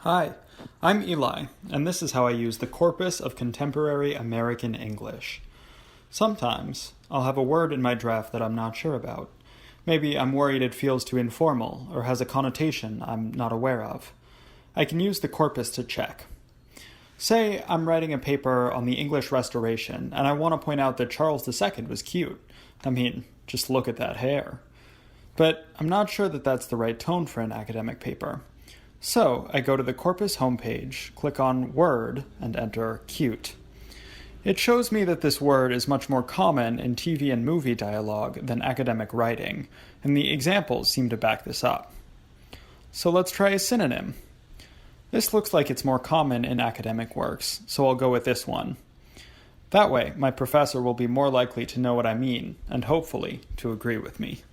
Hi, I'm Eli, and this is how I use the corpus of contemporary American English. Sometimes I'll have a word in my draft that I'm not sure about. Maybe I'm worried it feels too informal or has a connotation I'm not aware of. I can use the corpus to check. Say I'm writing a paper on the English Restoration and I want to point out that Charles II was cute. I mean, just look at that hair. But I'm not sure that that's the right tone for an academic paper. So I go to the corpus homepage, click on Word, and enter cute. It shows me that this word is much more common in TV and movie dialogue than academic writing, and the examples seem to back this up. So let's try a synonym. This looks like it's more common in academic works, so I'll go with this one. That way, my professor will be more likely to know what I mean, and hopefully to agree with me.